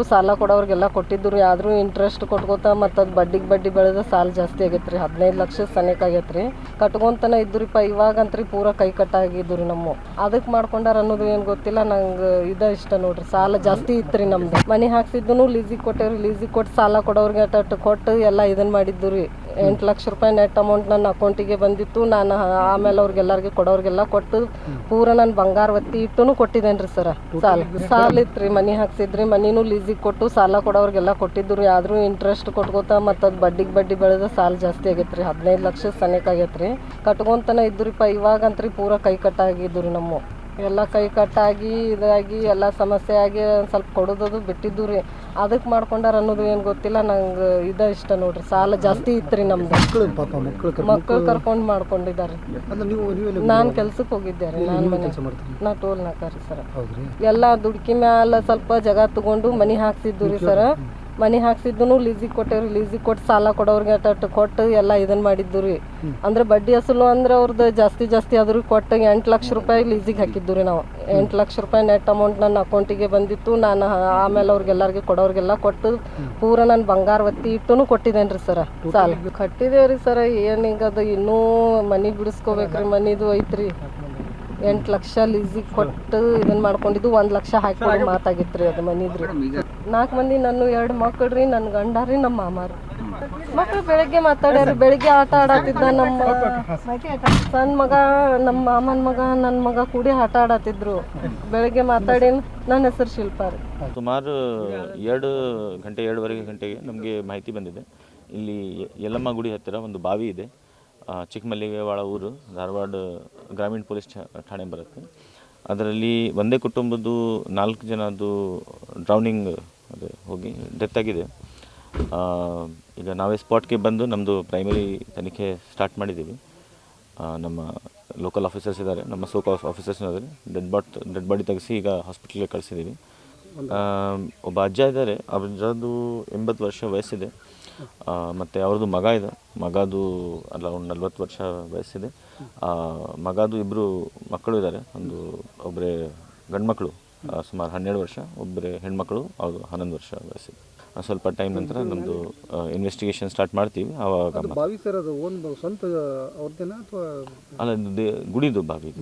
ಸಾಲ ಕೊಡೋರಿಗೆಲ್ಲ ಕೊಟ್ಟಿದ್ದು ರೀ, ಆದರೂ ಇಂಟ್ರೆಸ್ಟ್ ಕೊಟ್ಕೋತಾ ಮತ್ತು ಅದು ಬಡ್ಡಿ ಬೆಳೆದ ಸಾಲ ಜಾಸ್ತಿ ಆಗೈತೆ ರೀ. 15 ಲಕ್ಷ ಸನೇಕ ಆಗೈತೆ ರೀ. ಕಟ್ಕೊಂತನ ಇದ್ದುರಿಪ್ಪ, ಇವಾಗಂತ್ರಿ ಪೂರ ಕೈ ಕಟ್ಟಾಗಿದ್ದು ರೀ ನಮ್ಮ. ಅದಕ್ಕೆ ಮಾಡ್ಕೊಂಡಾರ ಅನ್ನೋದು ಏನು ಗೊತ್ತಿಲ್ಲ. ನಂಗೆ ಇಷ್ಟ ನೋಡ್ರಿ, ಸಾಲ ಜಾಸ್ತಿ ಇತ್ತು ರೀ ನಮ್ದು. ಮನೆ ಹಾಕ್ಸಿದ್ದು ಲೀಸಿಗೆ ಕೊಟ್ಟೇವ್ರಿ. ಲೀಸಿಗೆ ಕೊಟ್ಟು ಸಾಲ ಕೊಡೋರಿಗೆ ಅಟ್ಟು ಕೊಟ್ಟು ಎಲ್ಲ ಇದನ್ನು ಮಾಡಿದ್ದು ರೀ. 8 ಲಕ್ಷ ರೂಪಾಯಿ ನೆಟ್ ಅಮೌಂಟ್ ನನ್ನ ಅಕೌಂಟಿಗೆ ಬಂದಿತ್ತು. ನಾನು ಆಮೇಲೆ ಅವ್ರಿಗೆಲ್ಲರಿಗೆ ಕೊಡೋರಿಗೆಲ್ಲ ಕೊಟ್ಟು ಪೂರ ನಾನು ಬಂಗಾರ ಒತ್ತಿ ಇಟ್ಟು ಕೊಟ್ಟಿದ್ದೇನೆ ರೀ ಸರ. ಸಾಲ ಇತ್ತು ರೀ, ಮನೆ ಹಾಕ್ಸಿದ್ರಿ. ಮನಿನೂ ಲೀಸಿಗೆ ಕೊಟ್ಟು ಸಾಲ ಕೊಡೋರಿಗೆಲ್ಲ ಕೊಟ್ಟಿದ್ದು ರೀ, ಆದರೂ ಇಂಟ್ರೆಸ್ಟ್ ಕೊಟ್ಕೋತಾ ಮತ್ತು ಅದು ಬಡ್ಡಿ ಬೆಳೆದ ಸಾಲ ಜಾಸ್ತಿ ಆಗೈತೆ ರೀ. 15 ಲಕ್ಷ ಸನೇಕ ಆಗೈತೆ ರೀ. ಕಟ್ಕೊಂತನ ಇದ್ದುರಿಪ್ಪ, ಇವಾಗಂತ್ರಿ ಪೂರ ಕೈ ಕಟ್ಟಾಗಿದ್ದು ರೀ ನಮ್ಮ. ಎಲ್ಲ ಕೈ ಕಟ್ಟಾಗಿ ಇದಾಗಿ ಎಲ್ಲ ಸಮಸ್ಯೆ ಆಗಿ ಸ್ವಲ್ಪ ಕೊಡೋದು ಬಿಟ್ಟಿದ್ದು ರೀ. ಅದಕ್ಕೆ ಮಾಡ್ಕೊಂಡಾರ ಅನ್ನೋದು ಏನು ಗೊತ್ತಿಲ್ಲ. ನಂಗೆ ಇಷ್ಟ ನೋಡ್ರಿ, ಸಾಲ ಜಾಸ್ತಿ ಇತ್ತು ರೀ ನಮ್ದು. ಮಕ್ಕಳು ಕರ್ಕೊಂಡು ಮಾಡ್ಕೊಂಡಿದ್ದಾರೆ. ನಾನು ಕೆಲ್ಸಕ್ಕೆ ಹೋಗಿದ್ದೆ ರೀ. ನಾ ಟೋಲ್ ನಾಕಾರಿ ಸರ. ಎಲ್ಲ ದುಡ್ಕಿ ಮ್ಯಾಲ ಸ್ವಲ್ಪ ಜಾಗ ತಗೊಂಡು ಮನೆ ಹಾಕ್ಸಿದ್ದು ರೀ ಸರ. ಮನೆ ಹಾಕ್ಸಿದ್ದು ಲೀಸಿಗೆ ಕೊಟ್ಟೇವ್ರಿ. ಲೀಸಿಗೆ ಕೊಟ್ಟು ಸಾಲ ಕೊಡೋರಿಗೆ ಅಟ್ಟು ಕೊಟ್ಟು ಎಲ್ಲ ಇದನ್ನು ಮಾಡಿದ್ದು ರೀ. ಅಂದ್ರೆ ಬಡ್ಡಿ ಅಸಲು ಅಂದ್ರೆ ಅವ್ರದ್ದು ಜಾಸ್ತಿ ಆದ್ರೂ ಕೊಟ್ಟು 8 ಲಕ್ಷ ರೂಪಾಯಿ ಲೀಸಿಗೆ ಹಾಕಿದ್ದು ರೀ ನಾವು. 8 ಲಕ್ಷ ರೂಪಾಯಿ ನೆಟ್ ಅಮೌಂಟ್ ನನ್ನ ಅಕೌಂಟಿಗೆ ಬಂದಿತ್ತು. ನಾನು ಆಮೇಲೆ ಅವ್ರಿಗೆಲ್ಲರಿಗೆ ಕೊಡೋರಿಗೆಲ್ಲ ಕೊಟ್ಟು ಪೂರ ನಾನು ಬಂಗಾರ ಒತ್ತಿ ಇಟ್ಟು ಕೊಟ್ಟಿದ್ದೇನೆ ರೀ ಸರ. ಸಾಲ ಕಟ್ಟಿದೇವ್ರಿ ಸರ. ಏನೀಗ ಅದು ಇನ್ನೂ ಮನೆ ಬಿಡಿಸ್ಕೋಬೇಕ್ರಿ. ಮನಿದು ಐತ್ರಿ. 8 ಲಕ್ಷ ಲೀಸಿಗೆ ಕೊಟ್ಟು ಇದನ್ನು ಮಾಡ್ಕೊಂಡಿದ್ದು. 1 ಲಕ್ಷ ಹಾಕಿ ಮಾತಾಗಿತ್ತು ರೀ ಅದು ಮನಿದ್ರಿ. 4 ಮಂದಿ ನನ್ನ 2 ಮಕ್ಕಳು ರೀ, ನನ್ನ ಗಂಡ ರೀ, ನಮ್ಮ ಮಾಮಾರಿ. ಮಕ್ಕಳು ಬೆಳಗ್ಗೆ ಮಾತಾಡ್ಯಾರ. ಬೆಳಿಗ್ಗೆ ಆಟ ಆಡತ್ತಿದ್ದ ನಮ್ಮ ಸಣ್ಣ ಮಗ, ನಮ್ಮ ಮಾಮನ ಮಗ, ನನ್ನ ಮಗ ಕೂಡಿ ಆಟ ಆಡತ್ತಿದ್ರು. ಬೆಳಗ್ಗೆ ಮಾತಾಡಿ. ನನ್ನ ಹೆಸರು ಶಿಲ್ಪ ರೀ. ಸುಮಾರು 2 ಗಂಟೆಗೆ ನಮಗೆ ಮಾಹಿತಿ ಬಂದಿದೆ. ಇಲ್ಲಿ ಯಲ್ಲಮ್ಮ ಗುಡಿ ಹತ್ತಿರ ಒಂದು ಬಾವಿ ಇದೆ. ಚಿಕ್ಕಮಲ್ಲಿಗೆವಾಳ ಊರು, ಧಾರವಾಡ ಗ್ರಾಮೀಣ ಪೊಲೀಸ್ ಠಾಣೆ ಬರುತ್ತೆ. ಅದರಲ್ಲಿ ಒಂದೇ ಕುಟುಂಬದ್ದು 4 ಜನದ್ದು ಡ್ರೌನಿಂಗ್ ಅದೇ ಹೋಗಿ ಡೆತ್ ಆಗಿದೆ. ಈಗ ನಾವೇ ಸ್ಪಾಟ್ಗೆ ಬಂದು ನಮ್ಮದು ಪ್ರೈಮರಿ ತನಿಖೆ ಸ್ಟಾರ್ಟ್ ಮಾಡಿದ್ದೀವಿ. ನಮ್ಮ ಲೋಕಲ್ ಆಫೀಸರ್ಸ್ ಇದ್ದಾರೆ, ನಮ್ಮ ಸೋಕ್ ಆಫೀಸರ್ಸ್ ಇದ್ದಾರೆ. ಡೆಡ್ ಬಾಡಿ ತೆಗೆಸಿ ಈಗ ಹಾಸ್ಪಿಟಲ್ಗೆ ಕಳಿಸಿದ್ದೀವಿ. ಒಬ್ಬ ಅಜ್ಜ ಇದ್ದಾರೆ, ಅವ್ರದ್ದು 80 ವರ್ಷ ವಯಸ್ಸಿದೆ. ಮತ್ತು ಅವ್ರದ್ದು ಮಗ ಇದೆ. ಮಗದು ಅರೌಂಡ್ 40 ವರ್ಷ ವಯಸ್ಸಿದೆ. ಮಗದು 2 ಮಕ್ಕಳು ಇದ್ದಾರೆ. ಒಬ್ಬರೇ ಗಂಡು ಮಕ್ಕಳು ಸುಮಾರು 12 ವರ್ಷ, ಒಬ್ಬರೇ ಹೆಣ್ಮಕ್ಳು ಅವರು 11 ವರ್ಷ ವಯಸ್ಸಿದೆ. ಸ್ವಲ್ಪ ಟೈಮ್ ನಂತರ ನಮ್ಮದು ಇನ್ವೆಸ್ಟಿಗೇಷನ್ ಸ್ಟಾರ್ಟ್ ಮಾಡ್ತೀವಿ. ಆವಾಗ ಅಲ್ಲ, ಗುಡಿದು ಬಾವಿ.